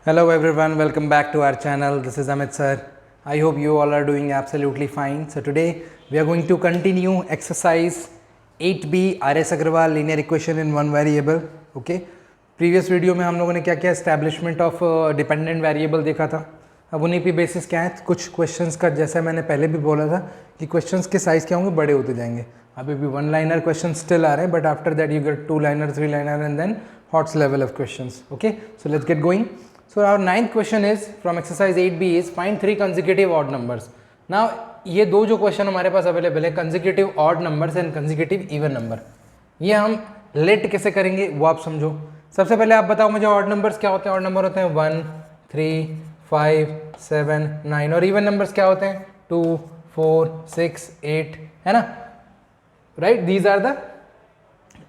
Hello everyone, welcome back to our channel. This is Amit sir. I hope you all are doing absolutely fine. So today we are going to continue exercise 8B RS Agrawal linear equation in one variable. Okay. Previous video में हम लोगों ने क्या किया, establishment of dependent variable देखा था. अब उन्हीं पे बेसिस क्या है, कुछ क्वेश्चंस का जैसा मैंने पहले भी बोला था कि क्वेश्चंस के साइज़ क्या होंगे, बड़े होते जाएंगे. अभी भी वन लाइनर क्वेश्चन स्टिल आ रहे हैं, but after that you get two liner, three liner and then HOTS level of questions. Okay, so let's get going. So our ninth question is from exercise 8B is find three consecutive odd numbers. Now ये दो जो question हमारे पास available है, consecutive odd numbers and consecutive even number, ये हम late कैसे करेंगे वो आप समझो. सबसे पहले आप बताओ मुझे ऑड नंबर्स क्या होते हैं. ऑड नंबर होते हैं 1, 3, 5, 7, 9 और इवन नंबर्स क्या होते हैं 2, 4, 6, 8, है ना. Right, these are the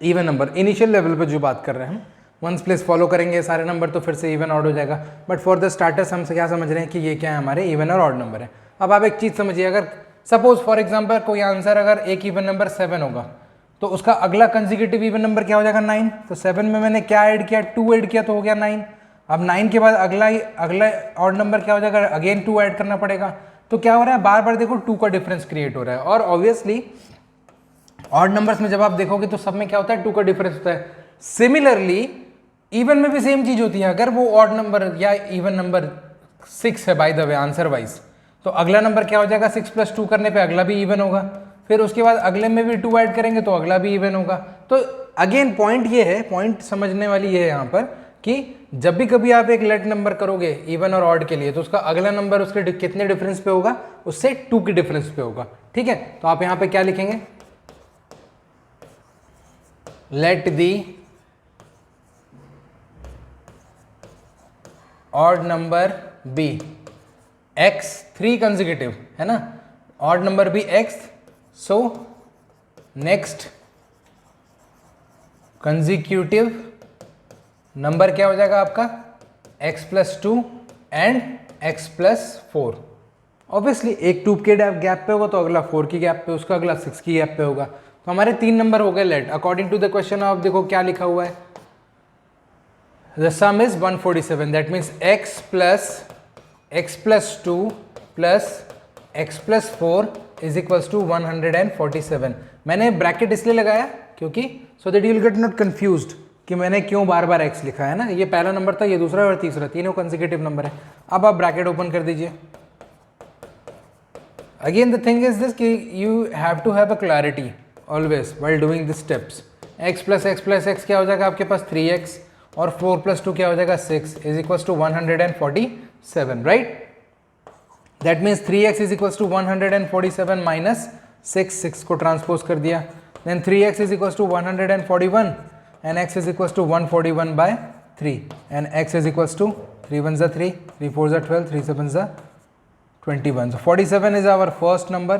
even number. Initial level पे जो बात कर रहे हैं हम, वंस प्लेस फॉलो करेंगे सारे नंबर तो फिर से इवन ऑड हो जाएगा. बट फॉर द स्टार्टर्स हम क्या समझ रहे हैं कि ये क्या है, हमारे इवन और ऑड नंबर है. अब आप एक चीज़ समझिए, अगर सपोज फॉर एग्जांपल कोई आंसर अगर एक इवन नंबर 7 होगा तो उसका अगला कंसेक्यूटिव इवन नंबर क्या हो जाएगा 9. तो 7 में मैंने क्या ऐड किया, 2 ऐड किया तो हो गया 9. अब 9 के बाद अगला ऑड नंबर क्या हो जाएगा, अगेन 2 ऐड करना पड़ेगा. तो क्या हो रहा है, बार बार देखो 2 का डिफरेंस क्रिएट हो रहा है. और ऑब्वियसली ऑड नंबर्स में जब आप देखोगे तो सब में क्या होता है, 2 का डिफरेंस होता है. सिमिलरली इवन में भी सेम चीज होती है. अगर वो ऑड नंबर या इवन नंबर 6 है by the way answer wise, तो अगला नंबर क्या हो जाएगा, 6 + 2 करने पे अगला भी इवन होगा. फिर उसके बाद अगले में भी 2 ऐड करेंगे तो अगला भी इवन होगा. तो अगेन पॉइंट ये है, पॉइंट समझने वाली ये है यहाँ पर कि जब भी कभी आप एक लेट नंबर करोगे इवन और ऑड के लिए, तो उसका अगला नंबर उसके कितने डिफरेंस पे होगा, उससे 2 के डिफरेंस पे होगा. ठीक है, तो आप यहाँ पे क्या लिखेंगे, let the odd number be x 3 consecutive, है ना. Odd number be x, so next consecutive number क्या हो जाएगा आपका, x + 2 एंड x + 4. ऑब्वियसली एक 2 के गैप पे होगा तो अगला 4 की गैप पे, उसका अगला 6 की गैप पे होगा. तो हमारे 3 नंबर हो गए let. According to the question आप देखो क्या लिखा हुआ है, the sum is 147. that means x plus 2 plus x plus 4 is equals to 147. मैंने ब्रैकेट इसलिए लगाया क्योंकि so that you will get not confused कि मैंने क्यों बार बार x लिखा है ना. ये पहला नंबर था, ये दूसरा और तीसरा, तीनों कंसेक्यूटिव नंबर है. अब आप ब्रैकेट ओपन कर दीजिए. Again the thing is this कि you have to have a clarity always while doing the steps. x plus x क्या हो जाएगा आपके पास 3x और 4 + 2 क्या हो जाएगा 6 is equal to 147. Right, that means 3x is equal to 147 minus 6 को ट्रांसपोज कर दिया. Then 3x is equal to 141 and x is equal to 141/3 and x is equal to 3 1 = 3, 3 4 = 12, 3 7 = 21. So 47 is our first number.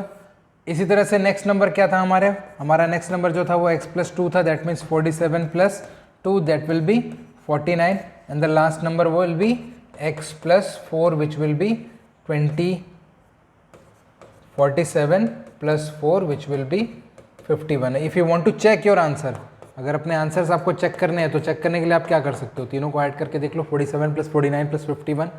इसी तरह से next number क्या था हमारा next number जो था वो x + 2 था. That means 47 + 2 that will be 49 and the last number will be x plus 4 which will be 20. 47 plus 4 which will be 51. If you want to check your answer, अगर अपने answers आपको check करने हैं तो चेक करने के लिए आप क्या कर सकते हो, तीनों को ऐड करके देख लो. 47 + 49 + 51.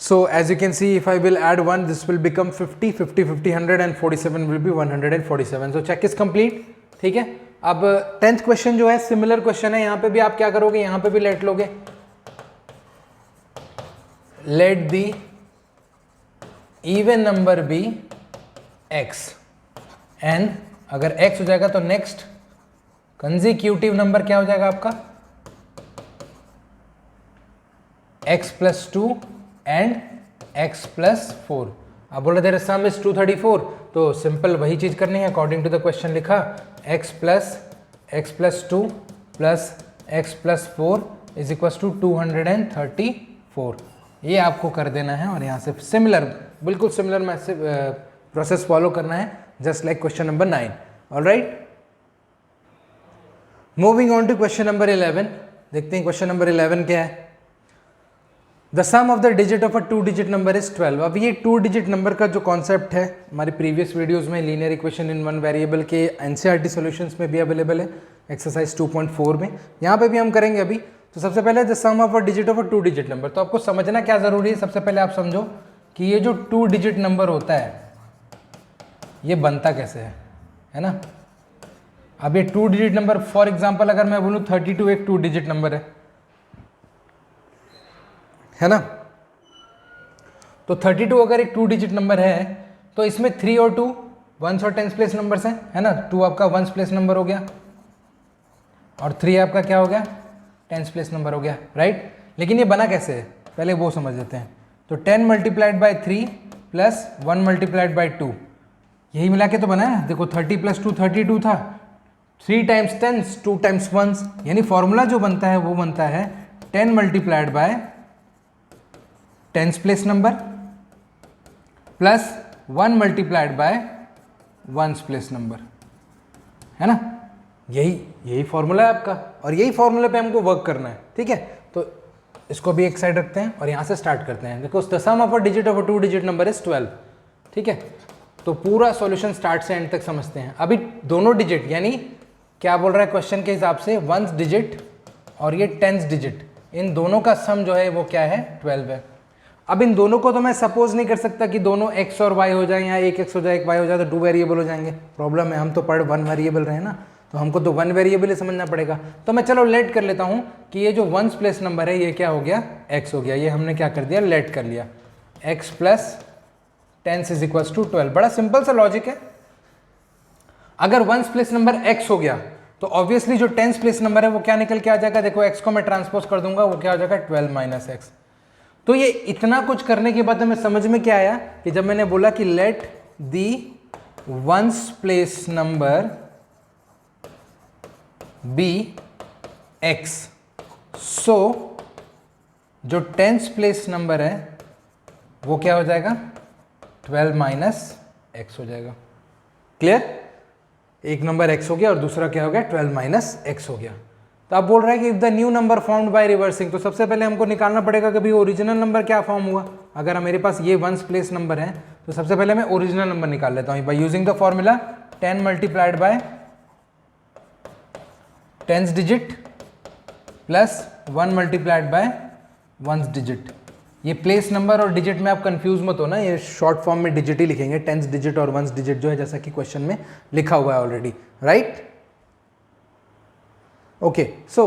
So as you can see, if I will add 1, this will become 50, 50, 50, 100 and 47 will be 147. So check is complete. ठीक है. अब 10th क्वेश्चन जो है सिमिलर क्वेश्चन है. यहाँ पे भी आप क्या करोगे, यहाँ पे भी लेट लोगे. Let the even number be x and अगर x हो जाएगा तो नेक्स्ट कंसेक्यूटिव नंबर क्या हो जाएगा आपका x + 2 एंड x + 4. अब बोले देयर सम इज 234, तो सिंपल वही चीज करनी है अकॉर्डिंग टू द क्वेश्चन लिखा, x + 2 plus x + 4 is equal to 234. ये आपको कर देना है और यहाँ से सिमिलर, बिल्कुल सिमिलर मैसेज प्रोसेस फॉलो करना है, just like question number 9. Alright, moving on to question number 11. देखते हैं क्वेश्चन नंबर 11 क्या है. The sum of the digit of a 2 digit number is 12. अब ये 2 डिजिट नंबर का जो कॉन्सेप्ट है हमारी प्रीवियस वीडियोस में linear equation in one variable के एनसीईआरटी सॉल्यूशंस में भी अवेलेबल है, एक्सरसाइज 2.4 में. यहाँ पे भी हम करेंगे अभी. तो सबसे पहले the sum of a digit of a 2 digit number. तो आपको समझना क्या ज़रूरी है, सबसे पहले आप समझो कि ये जो 2 डिजिट नंबर होता है ये बनता कैसे है ना। अब ये 2 डिजिट नंबर, फॉर एग्जांपल अगर मैं बोलूँ 32 एक 2 डिजिट नंबर है ना। तो 32 अगर एक 2 डिजिट नंबर है तो इसमें 3 और 2 वंस और टेंस प्लेस नंबर्स हैं, है ना। 2 आपका वंस प्लेस नंबर हो गया और 3 आपका क्या हो गया, टेंस प्लेस नंबर हो गया, राइट। लेकिन ये बना कैसे है पहले वो समझ लेते हैं। तो 10 multiplied by 3 plus 1 multiplied by 2, यही मिला के तो बना है। देखो 30 प्लस 2 32 था, 3 टाइम्स 10 2 टाइम्स 1, यानी फॉर्मूला जो बनता है वो बनता है 10 multiplied bye tens place number plus 1 multiplied by once place number, है ना। यही फॉर्मूला है आपका और यही फॉर्मूले पे हमको वर्क करना है, ठीक है। तो इसको भी एक साइड रखते हैं और यहाँ से स्टार्ट करते हैं। देखो the sum of a digit of a 2 digit number is 12, ठीक है। तो पूरा सॉल्यूशन स्टार्ट से एंड तक समझते हैं। अभी दोनों डिजिट यानी क्या बोल रहा है क्वेश्चन के हिसाब से, वंस डिजिट और ये टेंस डिजिट, इन दोनों का सम जो है वो क्या है, 12 है। अब इन दोनों को तो मैं सपोज नहीं कर सकता कि दोनों x और y हो जाए या एक x हो जाए एक y हो जाए तो 2 वेरिएबल हो जाएंगे। प्रॉब्लम है, हम तो पढ़ 1 वेरिएबल रहे ना, तो हमको तो 1 वेरिएबल ही समझना पड़ेगा। तो मैं चलो लेट कर लेता हूँ कि ये जो वंस प्लेस नंबर है ये क्या हो गया, x हो गया। ये हमने क्या कर दिया, लेट कर लिया। x plus tens is equals to 12। बड़ा सिंपल सा लॉजिक है। अगर वंस प्लेस नंबर x हो गया तो ऑब्वियसली जो टेंस प्लेस नंबर है वो क्या निकल के आ जाएगा। देखो x को मैं ट्रांसपोज कर दूंगा, वो क्या हो जाएगा, 12 माइनस एक्स। तो ये इतना कुछ करने के बाद हमें समझ में क्या आया कि जब मैंने बोला कि let the ones place number be X, so जो टेंस प्लेस नंबर है वो क्या हो जाएगा, 12 माइनस एक्स हो जाएगा। क्लियर, एक नंबर x हो गया और दूसरा क्या हो गया, 12 माइनस एक्स हो गया। तो आप बोल रहे हैं कि if the new number formed by reversing, तो सबसे पहले हमको निकालना पड़ेगा कि भाई ओरिजिनल नंबर क्या फॉर्म हुआ। अगर मेरे पास ये वंस प्लेस नंबर है तो सबसे पहले मैं ओरिजिनल नंबर निकाल लेता हूँ by using the formula 10 multiplied bye tens digit plus 1 multiplied by ones digit. ये प्लेस नंबर और डिजिट में आप कंफ्यूज मत हो ना, ये शॉर्ट फॉर्म में डिजिट ही लिखेंगे, टेंस डिजिट और वंस डिजिट जो है, जैसा कि क्वेश्चन में लिखा हुआ है ऑलरेडी, राइट। ओके, सो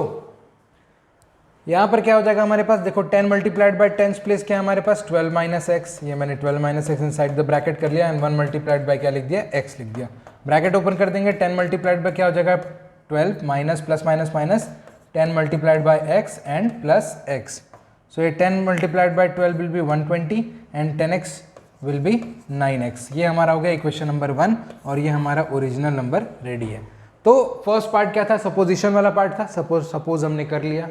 यहां पर क्या हो जाएगा हमारे पास, देखो 10 मल्टीप्लाइड बाय टेंस प्लेस क्या है हमारे पास, 12 माइनस एक्स। ये मैंने 12 minus x inside the bracket कर लिया एंड 1 मल्टीप्लाइड बाय क्या लिख दिया, एक्स लिख दिया। ब्रैकेट ओपन कर देंगे, 10 मल्टीप्लाइड बाय क्या हो जाएगा, 12 minus plus minus minus 10 multiplied by X and plus X. So ये 10 multiplied by 12 will be 120 and 10x will be 9x। ये हमारा हो गया इक्वेशन नंबर 1 और ये हमारा ओरिजिनल नंबर रेडी है। तो फर्स्ट पार्ट क्या था, सपोजिशन वाला पार्ट था। सपोज हमने कर लिया,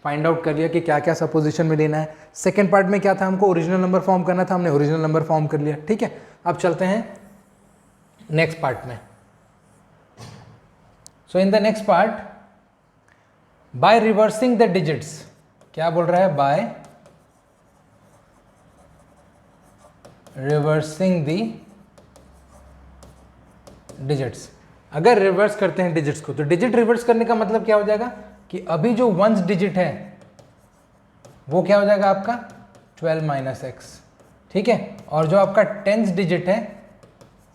फाइंड आउट कर लिया कि क्या क्या सपोजिशन में लेना है। सेकेंड पार्ट में क्या था, हमको ओरिजिनल नंबर फॉर्म करना था, हमने ओरिजिनल नंबर फॉर्म कर लिया, ठीक है। अब चलते हैं नेक्स्ट पार्ट में। So in the next part, by reversing the digits, क्या बोल रहा है, बाय रिवर्सिंग द डिजिट्स। अगर रिवर्स करते हैं डिजिट्स को, तो डिजिट रिवर्स करने का मतलब क्या हो जाएगा कि अभी जो वंस डिजिट है वो क्या हो जाएगा आपका 12 माइनस एक्स, ठीक है। और जो आपका टेंस डिजिट है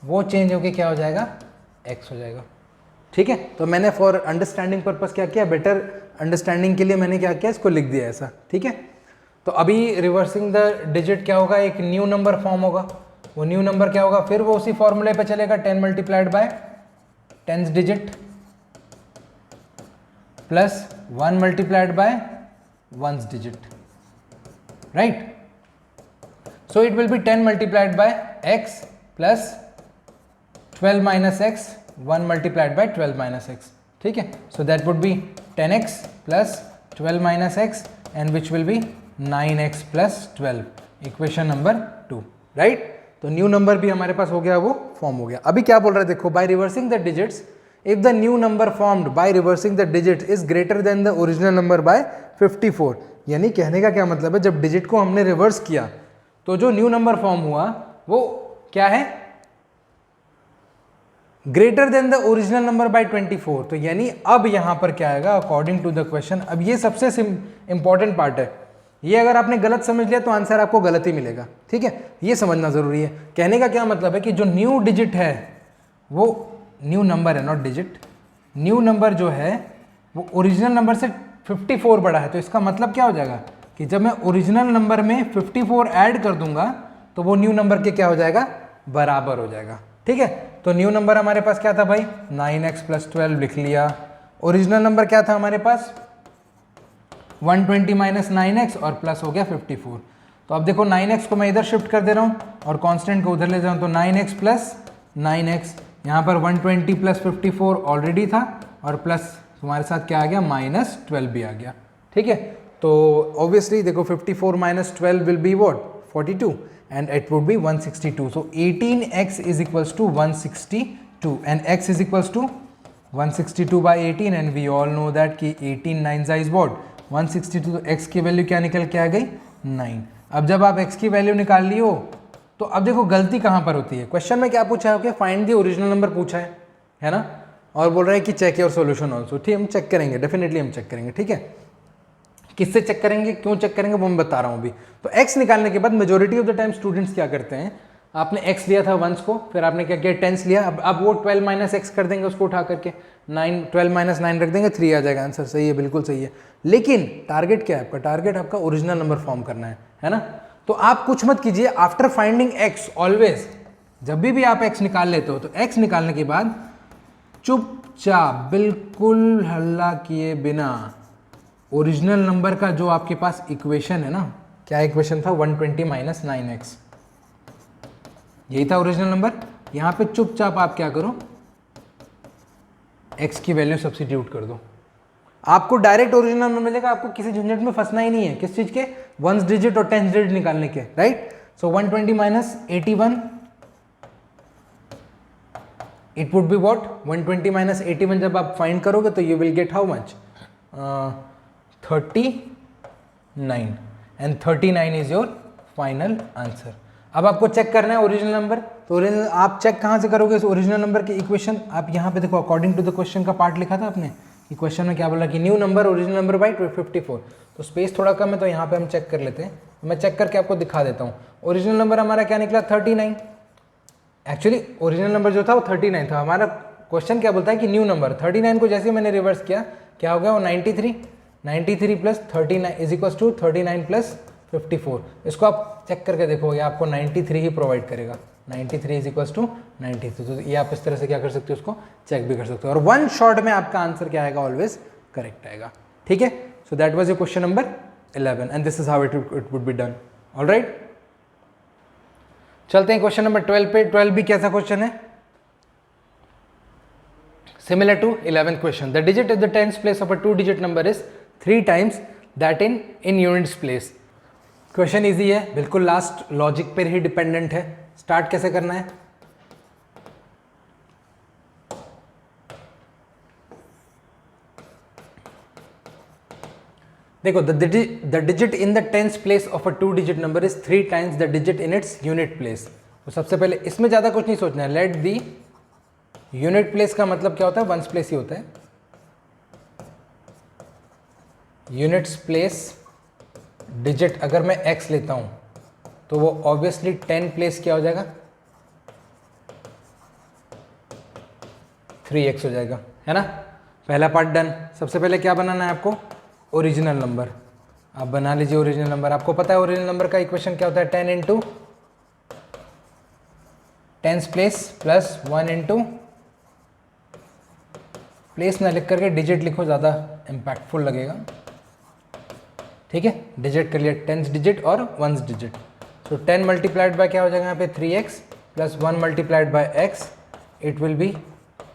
वो चेंज होके क्या हो जाएगा, एक्स हो जाएगा, ठीक है। तो मैंने फॉर अंडरस्टैंडिंग पर्पस क्या किया, बेटर अंडरस्टैंडिंग के लिए मैंने क्या किया, इसको लिख दिया ऐसा, ठीक है। तो अभी रिवर्सिंग द डिजिट क्या होगा, एक न्यू नंबर फॉर्म होगा। वो न्यू नंबर क्या होगा, फिर वो उसी फॉर्मूले पे चलेगा, 10 multiplied bye tens digit plus 1 multiplied by ones digit, right. So it will B 10 multiplied by x plus 12 minus x, 1 multiplied by 12 minus x, ठीक है। सो that would B 10x plus 12 minus x and which will be 9x plus 12, equation number 2, right. तो new number भी हमारे पास हो गया, वो form हो गया। अभी क्या बोल रहे हैं, देखो, bye reversing the digits, if the new number formed by reversing the digit is greater then the original number by 54। यानी कहने का क्या मतलब है, जब डिजिट को हमने रिवर्स किया तो जो न्यू नंबर फॉर्म हुआ वो क्या है, greater than the original number by 24। तो यानी अब यहाँ पर क्या आएगा अकॉर्डिंग टू द क्वेश्चन। अब ये सबसे इंपॉर्टेंट पार्ट है, ये अगर आपने गलत समझ लिया तो आंसर आपको गलत ही मिलेगा, ठीक है, ये समझना ज़रूरी है। कहने का क्या मतलब है कि जो न्यू डिजिट है वो न्यू नंबर है, नॉट डिजिट, न्यू नंबर जो है वो ओरिजिनल नंबर से 54 बड़ा है। तो इसका मतलब क्या हो जाएगा कि जब मैं ओरिजिनल नंबर में 54 ऐड कर दूंगा तो वो न्यू नंबर के क्या हो जाएगा, बराबर हो जाएगा, ठीक है। तो न्यू नंबर हमारे पास क्या था भाई, 9x + 12 लिख लिया। ओरिजिनल नंबर क्या था हमारे पास, 120 - 9x और प्लस हो गया 54। तो अब देखो 9x को मैं इधर शिफ्ट कर दे रहा हूँ और कांस्टेंट को उधर ले जाऊँ, तो 9x + 9x, यहाँ पर 120 + 54 ऑलरेडी था और प्लस तुम्हारे साथ क्या आ गया, -12 भी आ गया, ठीक है। तो ऑब्वियसली देखो 54 - 12 will be what, 42 and it would be 162. So 18x is equals to 162 and x is equals to 162 by 18 and we all know that कि 18 9 is what 162। तो x की वैल्यू क्या निकल के आ गई, 9। अब जब आप x की वैल्यू निकाल ली हो तो अब देखो गलती कहाँ पर होती है। क्वेश्चन में क्या पूछा है, okay find the original number पूछा है ना, और बोल रहा है कि चेक योर सॉल्यूशन ऑल्सो। ठीक, हम चेक करेंगे, डेफिनेटली हम चेक करेंगे, ठीक है। किससे चेक करेंगे, क्यों चेक करेंगे वो मैं बता रहा हूँ अभी। तो x निकालने के बाद majority of the time students क्या करते हैं, आपने x लिया था वंस को, फिर आपने क्या किया, टेंस लिया, अब वो 12 - x कर देंगे उसको उठा करके, 12 - 9 रख देंगे, 3 आ जाएगा आंसर। सही है, बिल्कुल सही है। लेकिन टारगेट क्या है आपका, टारगेट आपका ओरिजिनल नंबर फॉर्म करना है ना। तो आप कुछ मत कीजिए, आफ्टर फाइंडिंग x ऑलवेज, जब भी आप x निकाल लेते हो तो x निकालने के बाद चुपचाप बिल्कुल हल्ला किए बिना ओरिजिनल नंबर का जो आपके पास इक्वेशन है ना, क्या इक्वेशन था, 120 - 9x, यही था ओरिजिनल नंबर। यहां पे चुपचाप आप क्या करो, x की वैल्यू सब्स्टिट्यूट कर दो, आपको डायरेक्ट ओरिजिनल नंबर मिलेगा। आपको किसी झंझट में फंसना ही नहीं है, किस चीज के, 1s डिजिट और 10s डिजिट निकालने के, right. So 120 - 81, it would be what, 120 - 81 जब आप फाइंड करोगे तो you will get how much, 39 and 39 is your final answer. अब आपको चेक करना है ओरिजिनल नंबर, तो ओरिजिनल आप चेक कहाँ से करोगे इस ओरिजिनल नंबर की इक्वेशन। आप यहाँ पे देखो अकॉर्डिंग टू द क्वेश्चन का पार्ट लिखा था आपने कि क्वेश्चन में क्या बोला कि new number original number by 54। तो स्पेस थोड़ा कम है तो यहाँ पे हम चेक कर लेते हैं। मैं चेक करके आपको दिखा देता हूँ। ओरिजिनल नंबर हमारा क्या निकला, 39। एक्चुअली ओरिजिनल नंबर जो था वो 39 था। हमारा क्वेश्चन क्या बोलता है कि न्यू नंबर 39 को जैसे मैंने रिवर्स किया क्या हो गया, वो 93 + 39 इज इक्वल टू 39 + 54। इसको आप चेक करके देखो, ये आपको 93 ही प्रोवाइड करेगा। 93 इज इक्वल टू 93। तो ये आप इस तरह से क्या कर सकते हो, उसको चेक भी कर सकते हो और वन शॉट में आपका आंसर क्या आएगा, ऑलवेज करेक्ट आएगा, ठीक है। So that was your question number 11 and this is how it would be done. Alright, चलते हैं क्वेश्चन नंबर 12 पे। 12 भी कैसा क्वेश्चन है, similar to 11th question. The digit at the tens place of a 2-digit number is 3 times that in units place. Question easy है, बिल्कुल last logic पर ही dependent है। स्टार्ट कैसे करना है, देखो the digit in the tens place of a 2-digit number is 3 times the digit in its unit place. तो सबसे पहले इसमें ज़्यादा कुछ नहीं सोचना है। लेट दी यूनिट प्लेस का मतलब क्या होता है, वंस प्लेस ही होता है। यूनिट्स प्लेस डिजिट अगर मैं x लेता हूं तो वो ऑब्वियसली 10 प्लेस क्या हो जाएगा, 3x हो जाएगा, है ना। पहला पार्ट डन। सबसे पहले क्या बनाना है आपको, ओरिजिनल नंबर। आप बना लीजिए ओरिजिनल नंबर। आपको पता है ओरिजिनल नंबर का इक्वेशन क्या होता है, 10 × 10s प्लेस प्लस 1 × प्लेस ना लिख करके डिजिट लिखो, ज़्यादा इम्पैक्टफुल लगेगा, ठीक है। डिजिट कर लिया, 10s डिजिट और 1s डिजिट। सो 10 मल्टीप्लाइड बाय क्या हो जाएगा यहाँ पे, 3x plus 1 multiplied by x, it will B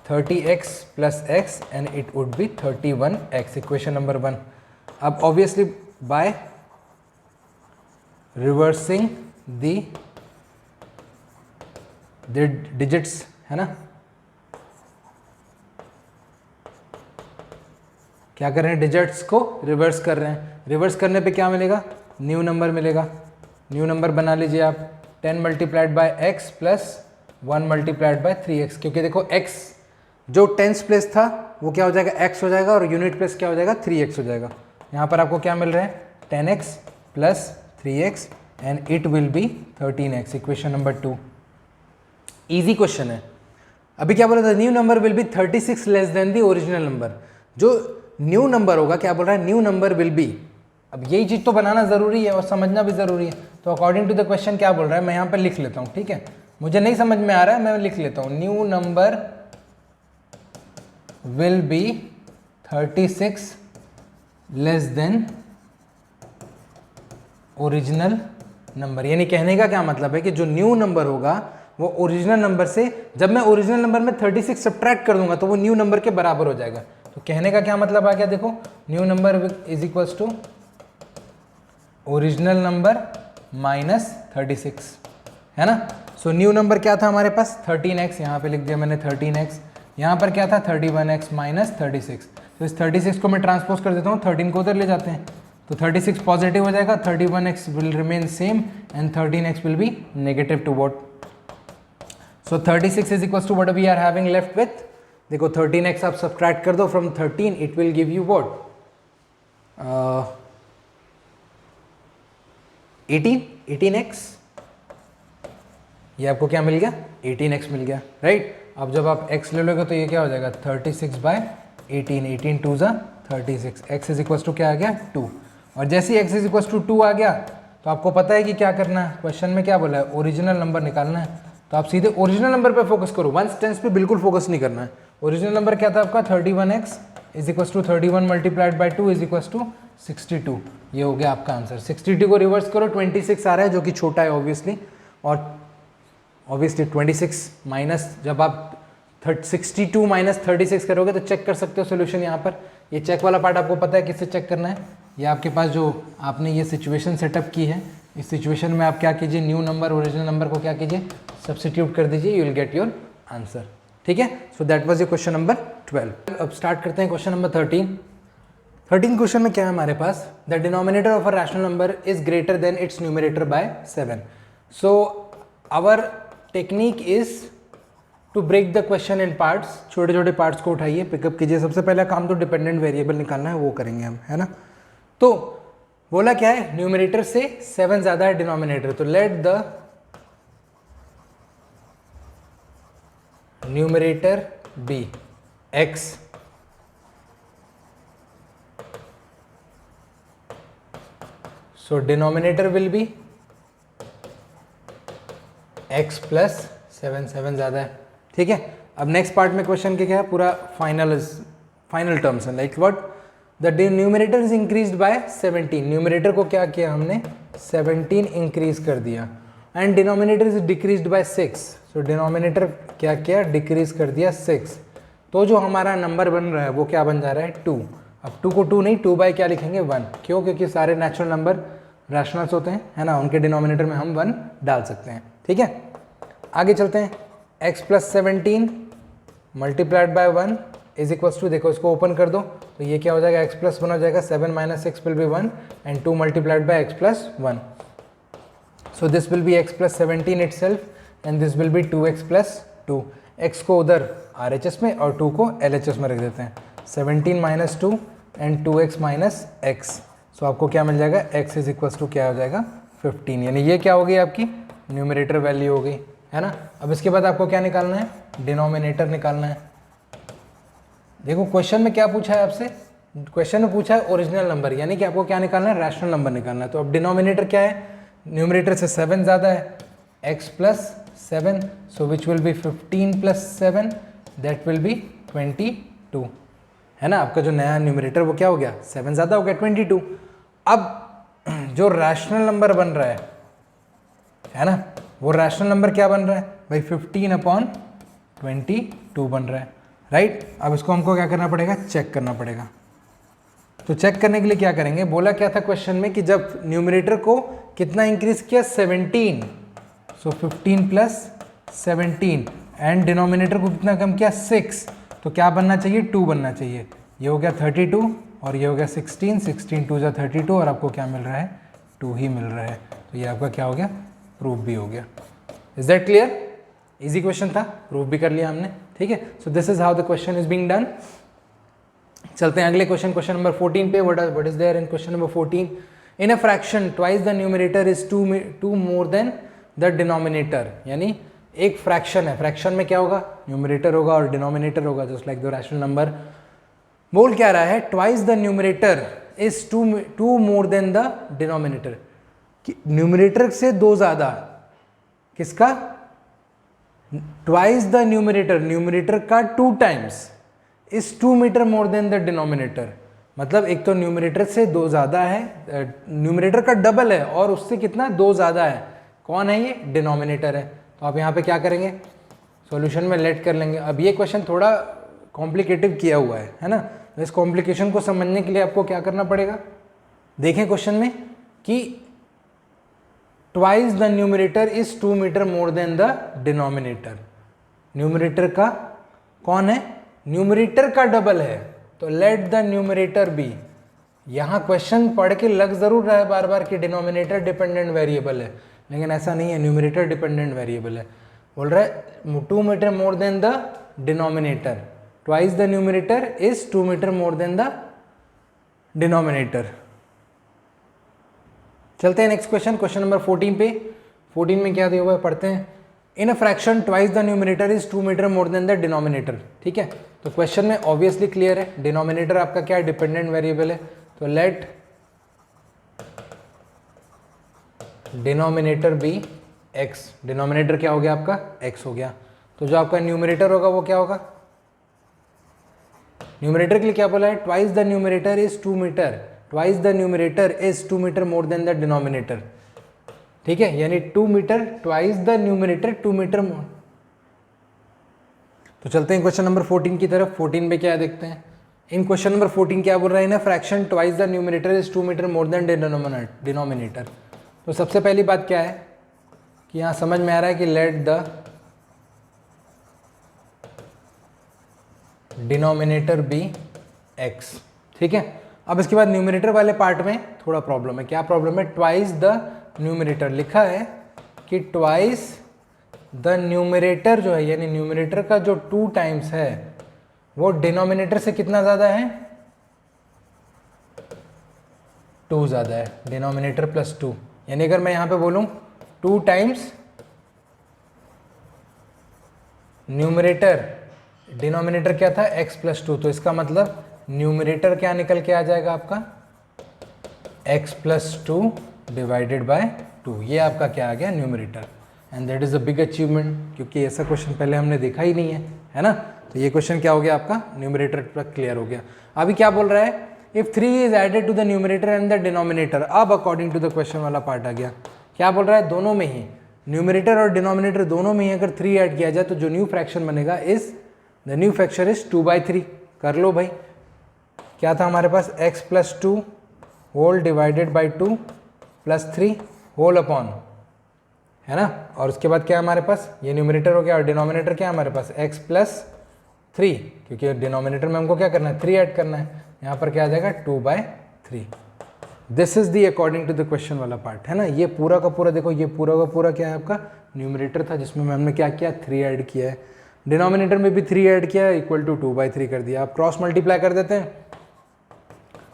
30x plus x and it would be 31x। Equation number 1। अब obviously bye reversing the digits, है ना। क्या कर रहे हैं, डिजिट्स को रिवर्स कर रहे हैं। रिवर्स करने पे क्या मिलेगा, न्यू नंबर मिलेगा। न्यू नंबर बना लीजिए आप, 10 multiplied by x plus 1 multiplied by 3x, क्योंकि देखो x जो टेंस प्लेस था वो क्या हो जाएगा, x हो जाएगा, और यूनिट प्लेस क्या हो जाएगा, 3x हो जाएगा। यहाँ पर आपको क्या मिल रहा है, 10x plus 3x and it will B 13x, equation number 2। Easy question है। अभी क्या बोला था, new number will be 36 less than the original number. जो न्यू नंबर होगा, क्या बोल रहा है, न्यू नंबर विल बी। अब यही चीज़ तो बनाना ज़रूरी है और समझना भी ज़रूरी है। तो अकॉर्डिंग टू द क्वेश्चन क्या बोल रहा है, मैं यहाँ पर लिख लेता हूँ, ठीक है, मुझे नहीं समझ में आ रहा है, मैं लिख लेता हूँ, new number will be 36 less than original number. यानी कहने का क्या मतलब है कि जो न्यू नंबर होगा वो ओरिजिनल नंबर से, जब मैं ओरिजिनल नंबर में 36 सब्ट्रैक्ट कर दूंगा तो वो न्यू नंबर के बराबर हो जाएगा। तो कहने का क्या मतलब आ गया, देखो, new number is equals to original number minus 36, है ना। सो न्यू नंबर क्या था हमारे पास, 13x, यहाँ पे लिख दिया मैंने 13x, यहाँ पर क्या था 31x माइनस 36। तो इस 36 को मैं ट्रांसपोज कर देता हूँ, 13 को उधर ले जाते हैं, तो 36 पॉजिटिव हो जाएगा, 31x will remain same and 13x will be negative to what. So 36 is equals to what we are having left with, देखो 13x आप सब्ट्रैक्ट कर दो from 13, it will give you what, 18x, ये आपको क्या मिल गया, 18x मिल गया, right. अब जब आप x ले लोगे तो ये क्या हो जाएगा, 36 बाय 18, 18 टू ज़ा 36, x इज इक्वल्स टू क्या आ गया 2। और जैसे ही x इज इक्वल्स टू 2 आ गया तो आपको पता है कि क्या करना है, क्वेश्चन में क्या बोला है, ओरिजिनल नंबर निकालना है। तो आप सीधे ओरिजिनल नंबर पे फोकस करो, वंस टेंस पे बिल्कुल फोकस नहीं करना है। ओरिजिनल नंबर क्या था आपका, 31x is equals to 31 multiplied by 2 is equals to 62। ये हो गया आपका आंसर। 62 को रिवर्स करो, 26 आ रहा है जो कि छोटा है ऑब्वियसली, और ऑब्वियसली 26 माइनस, जब आप 62 माइनस 36 करोगे तो चेक कर सकते हो सोल्यूशन। यहाँ पर ये चेक वाला पार्ट आपको पता है किससे चेक करना है, ये आपके पास जो आपने ये सिचुएशन सेटअप की है, इस सिचुएशन में आप क्या कीजिए, न्यू नंबर ओरिजिनल नंबर को क्या कीजिए, सब्स्टिट्यूट कर दीजिए, you will get your answer, ठीक है। So that was your question number 12। अब स्टार्ट करते हैं क्वेश्चन नंबर 13। 13 क्वेश्चन में क्या है हमारे पास, the denominator of a rational number is greater than its numerator by 7। So our technique is to break the question in parts, छोटे छोटे पार्ट्स को उठाइए, पिकअप कीजिए। सबसे पहला काम तो डिपेंडेंट वेरिएबल निकालना है, वो करेंगे हम, है ना। तो बोला क्या है, न्यूमरेटर से 7 ज्यादा है डिनोमिनेटर, तो let the numerator be x, so denominator will be x plus 7, 7 ज़्यादा है, ठीक है। अब नेक्स्ट पार्ट में क्वेश्चन के क्या है, पूरा फाइनल टर्म्स है, like what, the numerator is increased bye 17, numerator को क्या किया हमने, 17 इंक्रीज कर दिया, and denominator is decreased bye 6, so denominator क्या किया, डिक्रीज कर दिया 6, तो जो हमारा नंबर बन रहा है वो क्या बन जा रहा है 2। अब 2 को 2 नहीं, 2 बाय क्या लिखेंगे 1, क्यों, क्योंकि सारे नेचुरल नंबर रैशनल्स होते हैं, है ना, उनके डिनोमिनेटर में हम 1 डाल सकते हैं, ठीक है। आगे चलते हैं, x plus 17 multiplied by 1 is equals to, देखो इसको ओपन कर दो तो ये क्या हो जाएगा, x प्लस 1 हो जाएगा, 7 minus 6 will be 1 and 2 multiplied by x plus 1, so this will be x plus 17 itself and this will be 2x plus 2, x को उधर RHS में और 2 को LHS में रख देते हैं, 17 minus 2 and 2x minus x, सो आपको क्या मिल जाएगा, x इज इक्वल्स टू क्या हो जाएगा 15, यानी ये क्या हो गई आपकी न्यूमरेटर वैल्यू हो गई, है ना। अब इसके बाद आपको क्या निकालना है, डिनोमिनेटर निकालना है। देखो क्वेश्चन में क्या पूछा है आपसे, क्वेश्चन में पूछा है ओरिजिनल नंबर, यानी कि आपको क्या निकालना है, रैशनल नंबर निकालना है। तो अब डिनोमिनेटर क्या है, न्यूमरेटर से 7 ज़्यादा है, x plus 7, so which will B 15 plus 7, that will B 22, है ना। आपका जो नया न्यूमरेटर वो क्या हो गया, 7 ज़्यादा हो गया 22। अब जो रैशनल नंबर बन रहा है ना, वो रैशनल नंबर क्या बन रहा है भाई, 15/22 बन रहा है, राइट। अब इसको हमको क्या करना पड़ेगा, चेक करना पड़ेगा। तो चेक करने के लिए क्या करेंगे, बोला क्या था क्वेश्चन में कि जब न्यूमरेटर को कितना इंक्रीज किया, 17, सो 15 प्लस 17 एंड डिनोमिनेटर को कितना कम किया, 6, तो क्या बनना चाहिए, 2 बनना चाहिए। ये हो गया 32 और ये हो गया 16, 16 2 जा 32 और आपको क्या मिल रहा है, 2 ही मिल रहा है। तो ये आपका क्या हो गया, प्रूफ भी हो गया। Is that clear. Easy question था, प्रूव भी कर लिया हमने, ठीक है। So this is how the question is being done. चलते हैं अगले क्वेश्चन, क्वेश्चन नंबर 14 पे। What is there in question number 14? In a fraction twice the numerator is two more than the denominator. यानी एक फ्रैक्शन है, fraction में क्या होगा, न्यूमरेटर होगा और डिनोमिनेटर होगा, just like the rational number. बोल क्या रहा है, twice the numerator is two more than the denominator. Numerator से दो ज्यादा, किसका, ट्वाइस द न्यूमरेटर, न्यूमरेटर का 2 times is 2 metre more than the denominator. मतलब एक तो न्यूमरेटर से 2 ज़्यादा है, न्यूमरेटर का डबल है और उससे कितना 2 ज़्यादा है। कौन है ये, डिनोमिनेटर है। तो आप यहाँ पे क्या करेंगे, सॉल्यूशन में लेट कर लेंगे। अब ये क्वेश्चन थोड़ा कॉम्प्लिकेटिव किया हुआ है ना। तो इस कॉम्प्लिकेशन को समझने के लिए आपको क्या करना पड़ेगा, देखें क्वेश्चन में कि twice the numerator is 2 metre more than the denominator. Numerator का कौन है, न्यूमरेटर का डबल है, तो लेट द न्यूमरेटर बी। यहाँ क्वेश्चन पढ़ के लग जरूर रहा है बार बार कि डिनोमिनेटर डिपेंडेंट वेरिएबल है, लेकिन ऐसा नहीं है, न्यूमरेटर डिपेंडेंट वेरिएबल है। बोल रहा है 2 metre more than the denominator, twice the numerator is 2 metre more than the denominator. चलते हैं नेक्स्ट क्वेश्चन, क्वेश्चन नंबर 14 पे। 14 में क्या दिया हुआ है, पढ़ते हैं। In a fraction twice the numerator is 2 metre more than the denominator. ठीक है, तो क्वेश्चन में ऑब्वियसली क्लियर है, डिनोमिनेटर आपका क्या है, डिपेंडेंट वेरिएबल है। तो let denominator be x. Denominator क्या हो गया आपका, एक्स हो गया। तो जो आपका न्यूमरेटर होगा वो क्या होगा, न्यूमरेटर के लिए क्या बोला है, twice the numerator is 2 metre, twice the numerator is 2 metre more than the denominator. ठीक है, यानी 2 metre, twice the numerator 2 metre more. तो चलते हैं क्वेश्चन नंबर 14 की तरफ। 14 पे क्या देखते हैं, इन क्वेश्चन नंबर 14 क्या बोल रहा है ना, fraction twice the numerator is 2 metre more than denominator. तो सबसे पहली बात क्या है कि यहाँ समझ में आ रहा है कि let the denominator be x. ठीक है, अब इसके बाद न्यूमरेटर वाले पार्ट में थोड़ा प्रॉब्लम है। क्या प्रॉब्लम है, ट्वाइस द न्यूमरेटर लिखा है कि ट्वाइस द न्यूमरेटर जो है, यानी न्यूमरेटर का जो 2 टाइम्स है वो डिनोमिनेटर से कितना ज़्यादा है, 2 ज़्यादा है, डिनोमिनेटर प्लस 2। यानी अगर मैं यहाँ पे बोलूँ 2 टाइम्स न्यूमरेटर, डिनोमिनेटर क्या था, x प्लस 2, तो इसका मतलब न्यूमरेटर क्या निकल के आ जाएगा आपका, x प्लस 2 डिवाइडेड बाय 2। ये आपका क्या आ गया, numerator. And that is a big achievement, क्योंकि ऐसा क्वेश्चन पहले हमने देखा ही नहीं है ना। तो ये क्वेश्चन क्या हो गया आपका, न्यूमरेटर पर क्लियर हो गया। अभी क्या बोल रहा है, if 3 is added to the numerator and the denominator. अब अकॉर्डिंग टू द क्वेश्चन वाला पार्ट आ गया। क्या बोल रहा है, दोनों में ही, न्यूमरेटर और डिनोमिनेटर दोनों में ही अगर 3 ऐड किया जाए तो जो न्यू फ्रैक्शन बनेगा is the new fraction is 2/3। कर लो भाई, क्या था हमारे पास, x plus 2 whole divided by 2 plus 3 whole upon, है ना। और उसके बाद क्या है हमारे पास, ये न्यूमरेटर हो गया और डिनोमिनेटर क्या है हमारे पास, x प्लस 3, क्योंकि डिनोमिनेटर में हमको क्या करना है, 3 ऐड करना है। यहाँ पर क्या आ जाएगा, 2/3। This is the according to the question वाला पार्ट, है ना। ये पूरा का पूरा देखो, ये पूरा का पूरा क्या है आपका, न्यूमरेटर था जिसमें हमने क्या किया, 3 ऐड किया है। डिनोमिनेटर में भी 3 ऐड किया है, इक्वल टू 2/3 कर दिया। आप क्रॉस मल्टीप्लाई कर देते हैं,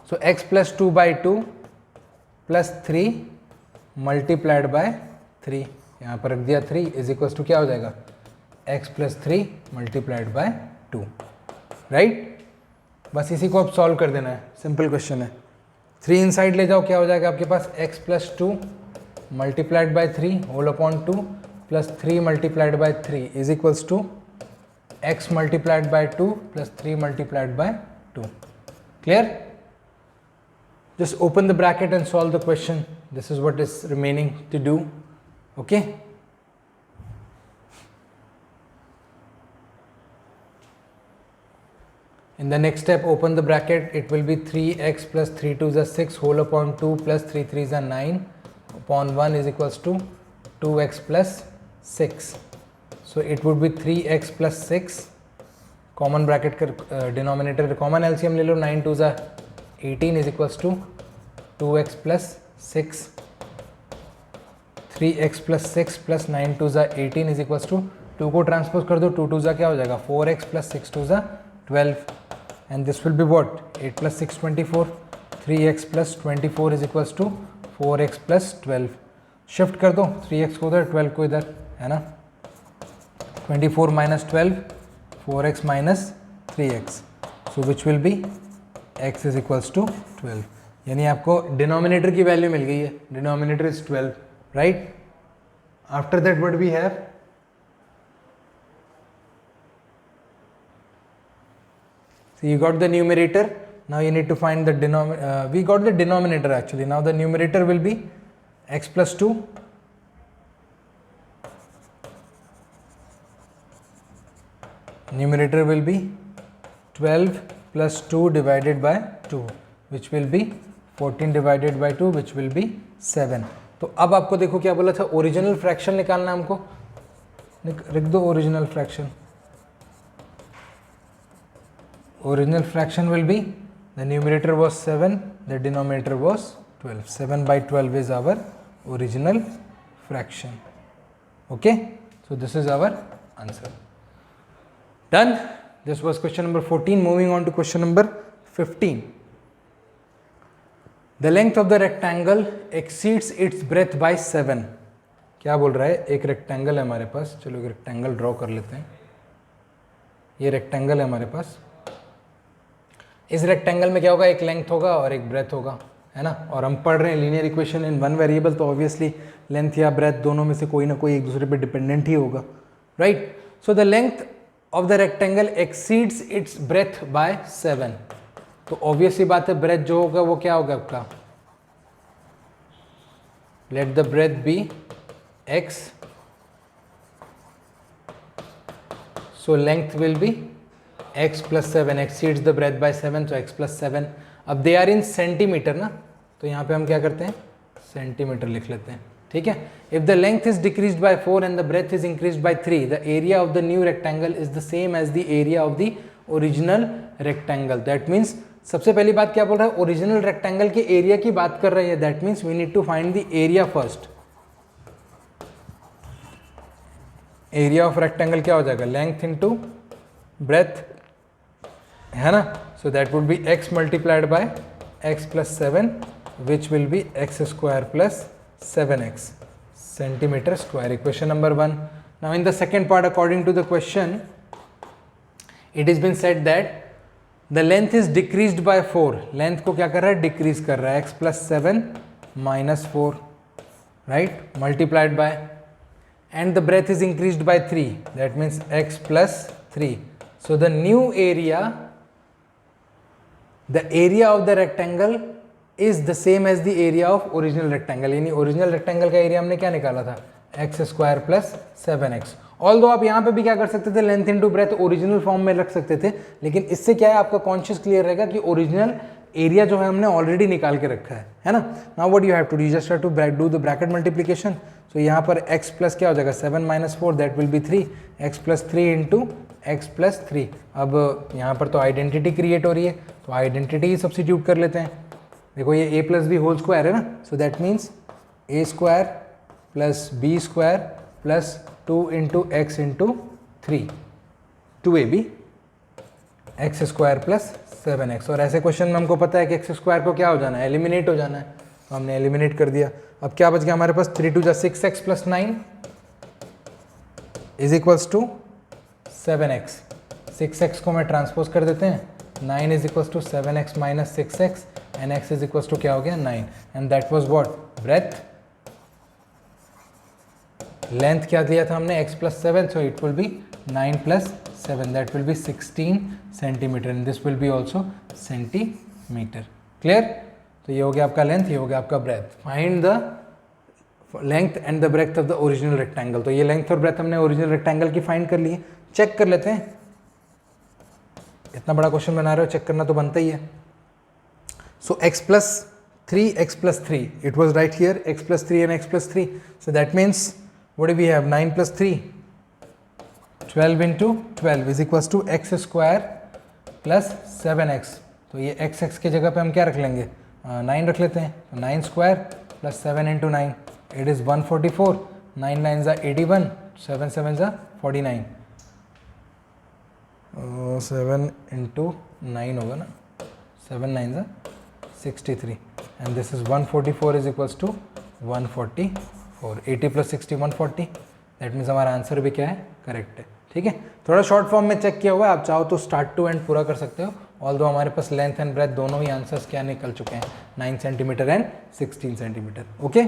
सो x plus 2/2 plus 3 multiplied by 3, यहाँ पर रख दिया 3 इज इक्वल्स टू क्या हो जाएगा, x plus 3 multiplied by 2, right. बस इसी को अब सॉल्व कर देना है, सिंपल क्वेश्चन है। 3 इनसाइड ले जाओ, क्या हो जाएगा आपके पास, x plus 2 multiplied by 3 whole upon 2 plus 3 multiplied by 3 is equals to x multiplied by 2 plus 3 multiplied by 2. Clear? Just open the bracket and solve the question. This is what is remaining to do. Okay? In the next step, open the bracket. It will be 3x plus 3 2 is 6 whole upon 2 plus 3 3 is 9 upon 1 is equals to 2x plus 6. So it would be 3x plus 6, common bracket कर denominator common LCM ले लो, 9 2 ज़ा 18 is equals to 2x plus 6, 3x plus 6 plus 9 2 ज़ा 18 is equals to 2 को transpose कर दो, 2 2 ज़ा क्या हो जाएगा 4x प्लस 6 2 ज़ा 12 and this will be what 8 plus 6 24, 3x plus 24 is equals to 4x plus 12. Shift कर दो 3x को उधर 12 को इधर, है ना. 24 minus 12 4x minus 3x, so which will be x is equals to 12. यानी आपको डिनोमिनेटर की वैल्यू मिल गई है. Denominator is 12, right. After that what we have, so you got the numerator, now you need to find the denominator. We got the denominator actually. Now the numerator will be x plus 2 numerator will be 12 plus 2 divided by 2 which will be 14 divided by 2 which will be 7. तो अब आपको देखो क्या बोला था, original fraction निकालना हमको. लिख दो original fraction. Original fraction will be, the numerator was 7, the denominator was 12. 7 by 12 is our original fraction. Okay, so this is our answer. Done. This was question number 14. Moving on to question number 15. The length of the rectangle exceeds its breadth by 7. क्या बोल रहा है, एक rectangle है हमारे पास. चलो एक rectangle draw कर लेते हैं. ये रेक्टेंगल है हमारे पास. इस रेक्टेंगल में क्या होगा, एक लेंथ होगा और एक ब्रेथ होगा, है ना. और हम पढ़ रहे हैं linear equation in one variable, तो ऑब्वियसली लेंथ या ब्रेथ दोनों में से कोई ना कोई एक दूसरे पे डिपेंडेंट ही होगा, right. So the length of the rectangle exceeds its breadth by 7. तो ऑब्वियस ही बात है, ब्रेथ जो होगा वो क्या होगा आपका, let the breadth be x, so length will be x plus 7, exceeds the breadth by 7, so x plus 7. अब दे आर इन सेंटीमीटर ना, तो यहाँ पे हम क्या करते हैं, सेंटीमीटर लिख लेते हैं, ठीक है. If the length is decreased by 4 and the breadth is increased by 3, the area of the new rectangle is the same as the area of the original rectangle. That means सबसे पहली बात क्या बोल रहा है, ओरिजिनल रेक्टेंगल के area की बात कर रही है. That means we need to find the area first. Area of rectangle क्या हो जाएगा, लेंथ इनटू ब्रेथ, है ना. So that would be x multiplied by x plus 7 which will be x square plus 7x centimetre square. Equation number 1. Now in the second part, according to the question, it is been said that the length is decreased by 4. Length को क्या कर रहा है, decrease कर रहा है. x plus 7 minus 4, right, multiplied by, and the breadth is increased by 3, that means x plus 3. So the new area, the area of the rectangle is the same as the area of original rectangle. यानी original rectangle का area हमने क्या निकाला था, x square plus 7x. Although आप यहाँ पे भी क्या कर सकते थे, length into breadth original form में रख सकते थे, लेकिन इससे क्या है, आपका कॉन्शियस क्लियर रहेगा कि ओरिजिनल एरिया जो है हमने ऑलरेडी निकाल के रखा है ना. Now what you have to do, just have to do the bracket multiplication. So यहाँ पर x प्लस क्या हो जाएगा, 7 minus 4, that will be 3, x plus 3 into X plus 3. अब यहाँ पर तो आइडेंटिटी क्रिएट हो रही है, तो आइडेंटिटी ही सब्सटीट्यूट कर लेते हैं. देखो ये a plus b whole square है ना, so that means a square plus b square plus 2 into x into 3, 2ab x square plus 7x. और ऐसे क्वेश्चन में हमको पता है कि एक्स स्क्वायर को क्या हो जाना है, एलिमिनेट हो जाना है, तो हमने एलिमिनेट कर दिया. अब क्या बच गया हमारे पास, 3 2 6x plus 9 is equals to 7x. 6x को मैं ट्रांसपोज कर देते हैं, 9 is equals to 7x minus 6x and x is equals to क्या हो गया, 9. And that was what, breadth. Length क्या दिया था हमने, x plus 7, so it will be 9 plus 7, that will be 16 centimeter and this will be also centimeter. Clear? तो ये हो गया आपका लेंथ, ये हो गया आपका breadth. Find the length and the breadth of the original rectangle. तो ये लेंथ और ब्रेथ हमने ओरिजिनल रेक्टेंगल की फाइंड कर ली है. चेक कर लेते हैं, इतना बड़ा क्वेश्चन बना रहे हो, चेक करना तो बनता ही है. सो x plus 3, x plus 3, it was right here, x plus 3 and x plus 3. So that means what do we have, 9 plus 3, 12 into 12 is equals to x square plus 7x. तो ये x की जगह पे हम क्या रख लेंगे, 9 रख लेते हैं. तो 9 square plus 7 into 9, it is 144 9 9 ज़ा 81, 7 7 ज़ा 49, 7 इंटू 9 होगा ना, 7 9 ज़ा 63 and this is 144 is equals to 144. 80 plus 60 140. That means हमारा आंसर भी क्या है, करेक्ट है. ठीक है, थोड़ा शॉर्ट फॉर्म में चेक किया हुआ है, आप चाहो तो स्टार्ट टू एंड पूरा कर सकते हो. ऑल्दो हमारे पास लेंथ एंड ब्रेथ दोनों ही आंसर्स क्या निकल चुके हैं, 9 centimetre and 16 centimetre. Okay,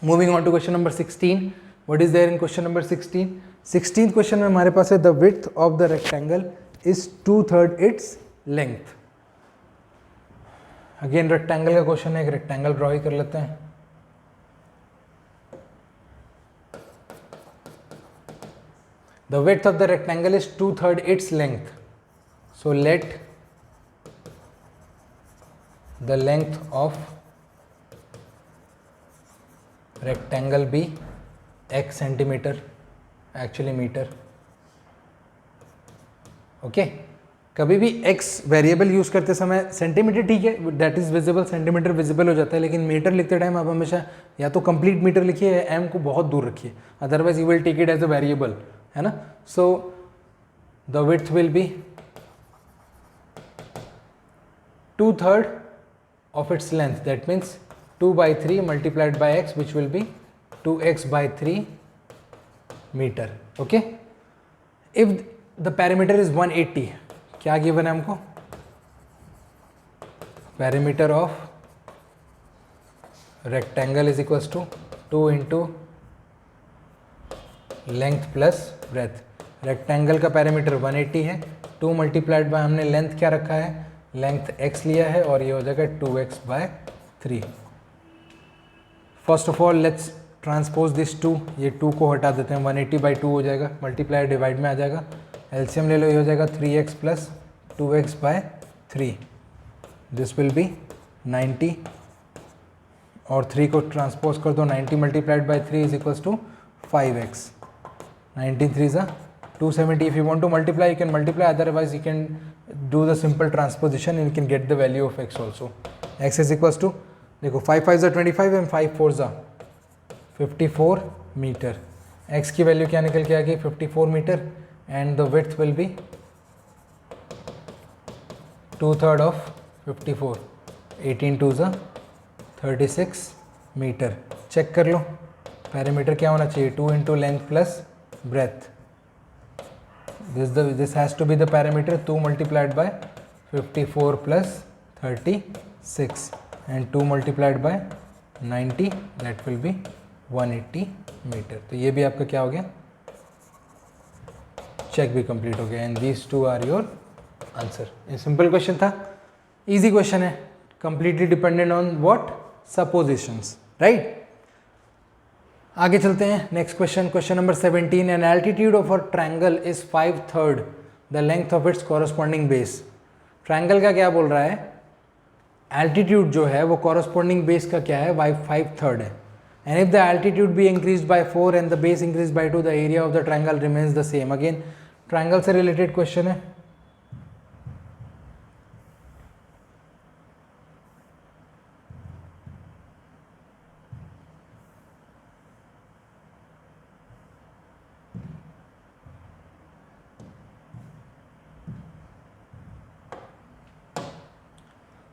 moving on to question number 16. What is there in question number 16? 16th question में हमारे पास है the width of the rectangle is 2/3 its length. Again rectangle का क्वेश्चन है, एक रेक्टेंगल ड्रॉ ही कर लेते हैं. The width of the rectangle is 2/3 its length. So let the length of rectangle be x centimeter, actually meter. Okay, कभी भी x variable use करते समय सेंटीमीटर ठीक है, that is visible, centimetre visible हो जाता है, लेकिन मीटर लिखते टाइम आप हमेशा या तो कंप्लीट मीटर लिखिए या m को बहुत दूर रखिए, otherwise you will take it as a variable, है ना. So the width will be 2/3 of its length, that means 2/3 multiplied by x, which will be 2x/3 meter. Okay, if the perimeter is 180, क्या given है हमको, perimeter of rectangle is equals to 2 into length plus breadth. Rectangle का parameter 180 है, 2 multiplied bye हमने length क्या रखा है, length x लिया है, और ये हो जाएगा 2x/3. First of all let's transpose this 2, ये 2 को हटा देते हैं, 180/2 हो जाएगा, मल्टीप्लाई डिवाइड में आ जाएगा, एलसीएम ले लो, ये हो जाएगा 3x plus 2x/3. This will B 90 और 3 को ट्रांसपोज कर दो, 90 multiplied by 3 is equals to 5x. 19 3s are 270. If you want to multiply, you can multiply, otherwise you can do the simple transposition and you can get the value of x also. X is equals to, देखो 5 5s are 25 and 5 4s are 54 metre. x की वैल्यू क्या निकल के आ गई, 54 metre, and the width will be 2/3 of 54. 18 2s are 36 metre. Check कर लो, पैरामीटर क्या होना चाहिए, 2 into length plus breadth. This has to be the parameter, 2 multiplied by 54 plus 36 and 2 multiplied by 90, that will be 180 metre. तो ये भी आपका क्या हो गया, चेक भी कंप्लीट हो गया, and these two are your answer. ये सिंपल क्वेश्चन था, इजी क्वेश्चन है, completely dependent on what, suppositions, right. आगे चलते हैं, next question, question number 17. An altitude of a triangle is 5/3 the length of its corresponding base. Triangle का क्या बोल रहा है, एल्टीट्यूड जो है वो कॉरस्पॉन्डिंग बेस का क्या है, 5/3 है. And if the altitude be increase by 4 and the base increase by 2, the area of the triangle remains the same. Again triangle से रिलेटेड क्वेश्चन है.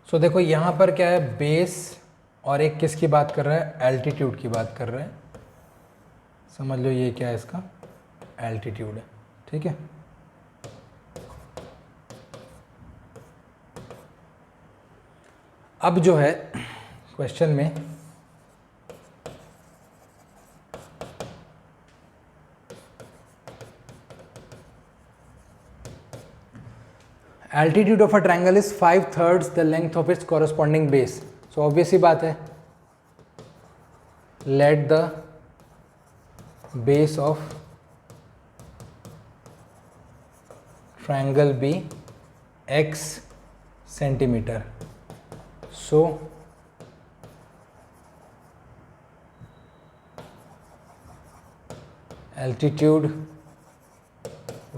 सो देखो यहाँ पर क्या है, बेस, और एक किसकी बात कर रहा है, एल्टीट्यूड की बात कर रहा है. समझ लो ये क्या है, इसका एल्टीट्यूड है, ठीक है. अब जो है क्वेश्चन में altitude of a triangle is 5/3 the length of its corresponding base. So obvious सी बात है, let the base of triangle be x centimeter. So altitude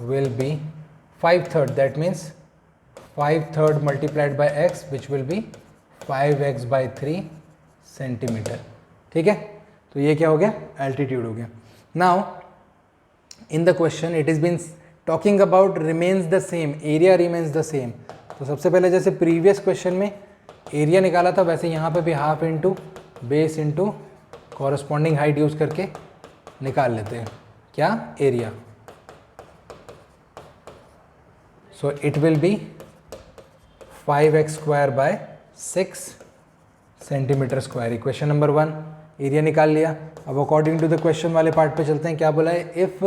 will be 5/3, that means 5/3 multiplied by x, which will be 5x/3 centimetre. ठीक है, तो ये क्या हो गया, altitude हो गया. Now in the question it is been talking about remains the same, area remains the same. तो सबसे पहले जैसे प्रीवियस क्वेश्चन में एरिया निकाला था, वैसे यहाँ पे भी half into base into corresponding height use करके निकाल लेते हैं क्या, area. So it will be 5x square by 6 centimetre square. Equation number 1 area निकाल लिया. अब अकॉर्डिंग टू द क्वेश्चन वाले पार्ट पे चलते हैं. क्या बोला है, if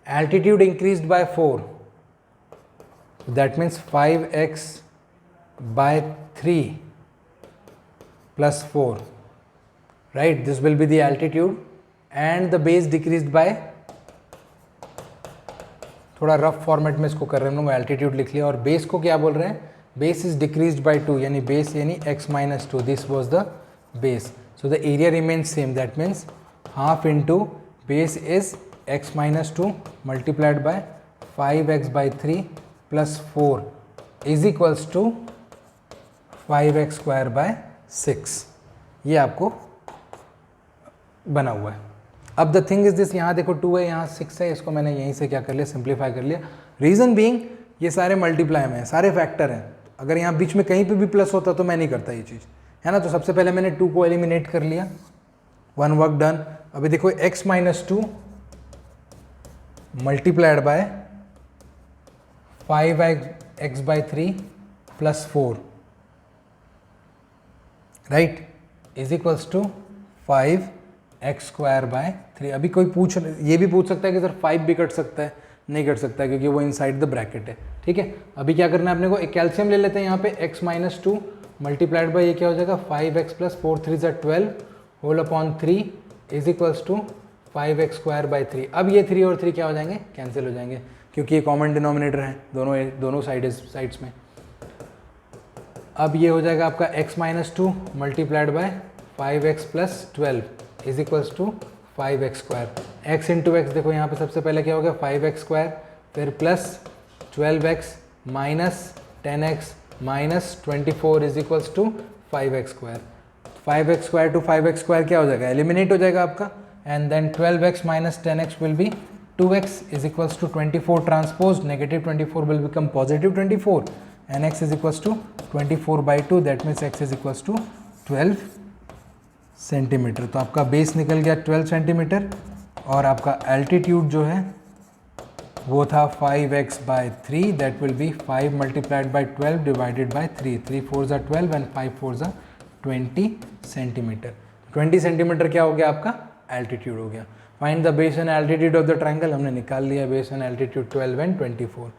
altitude increased by 4 that means 5x by 3 plus 4, right? This will be the altitude and the base decreased by, थोड़ा रफ फॉर्मेट में इसको कर रहे हैं हम लोग, एल्टीट्यूड लिख लिया. और बेस को क्या बोल रहे हैं, बेस इज डिक्रीज्ड बाय 2, यानी बेस यानी x minus 2, this was the base. So the area remains same, that means half into base is x minus 2 multiplied by 5x by 3 plus 4 is equals to 5x square by 6. ये आपको बना हुआ है. अब the thing is this, यहाँ देखो 2 है, यहाँ 6 है, इसको मैंने यहीं से क्या कर लिया, सिंप्लीफाई कर लिया. रीज़न बीइंग ये सारे मल्टीप्लाई में हैं, सारे फैक्टर हैं. अगर यहाँ बीच में कहीं पे भी प्लस होता तो मैं नहीं करता ये चीज़, है ना. तो सबसे पहले मैंने 2 को एलिमिनेट कर लिया, 1 वर्क डन. अभी देखो x minus 2 multiplied by 5x by 3 plus 4, right, is equals to 5x square by 3. अभी कोई ये भी पूछ सकता है कि सर 5 भी कट सकता है, नहीं कट सकता है क्योंकि वो इनसाइड द ब्रैकेट है. ठीक है, अभी क्या करना है अपने को, एक कैल्शियम ले लेते हैं यहाँ पे, x माइनस 2 मल्टीप्लाइड बाय ये क्या हो जाएगा 5x प्लस 4 3 ज़ा 12 whole upon 3 is equals to 5x square by 3. अब ये 3 और 3 क्या हो जाएंगे, कैंसिल हो जाएंगे क्योंकि ये कॉमन डिनोमिनेटर है दोनों साइड्स में. अब ये हो जाएगा आपका x minus 2 multiplied by 5x plus 12 is equals to 5x square. x into x देखो यहाँ पे सबसे पहले क्या हो गया 5x स्क्वायर, फिर plus 12x minus 10x minus 24 is equals to 5x square. 5x square to 5x square क्या हो जाएगा, एलिमिनेट हो जाएगा आपका. And then 12x minus 10x will be 2x is equals to 24 transpose, negative 24 will become positive 24 and x is equals to 24 by 2, that means x is equals to 12 centimetre. तो आपका base निकल गया 12 centimetre और आपका altitude जो है वो था 5x by 3, that will B 5 multiplied by 12 divided by 3. 3 4 ज़ा 12 एंड 5 4 ज़ा 20 सेंटीमीटर. 20 सेंटीमीटर क्या हो गया आपका, एल्टीट्यूड हो गया. Find the base and altitude of the triangle, हमने निकाल लिया बेस एंड एल्टीट्यूड 12 एंड 24.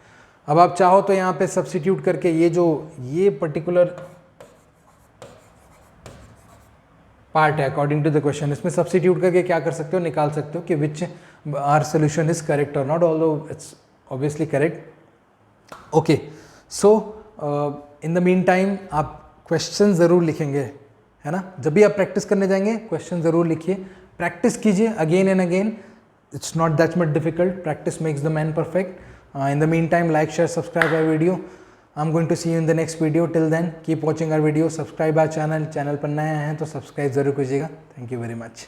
अब आप चाहो तो यहाँ पे सब्स्टिट्यूट करके ये पर्टिकुलर पार्ट है अकॉर्डिंग टू द क्वेश्चन, इसमें सब्स्टिट्यूट करके क्या कर सकते हो, निकाल सकते हो कि which are solution is correct और not, although it's obviously correct. Okay, so in the mean time आप क्वेश्चन ज़रूर लिखेंगे, है ना. जब भी आप प्रैक्टिस करने जाएंगे क्वेश्चन ज़रूर लिखिए, प्रैक्टिस कीजिए again and again. It's not that much difficult, practice makes the man perfect. In the meantime, like, share, subscribe our video. I'm going to see you in the next video. Till then, keep watching our video. Subscribe our channel. Channel पर नए हैं तो subscribe ज़रूर कीजिएगा. Thank you very much.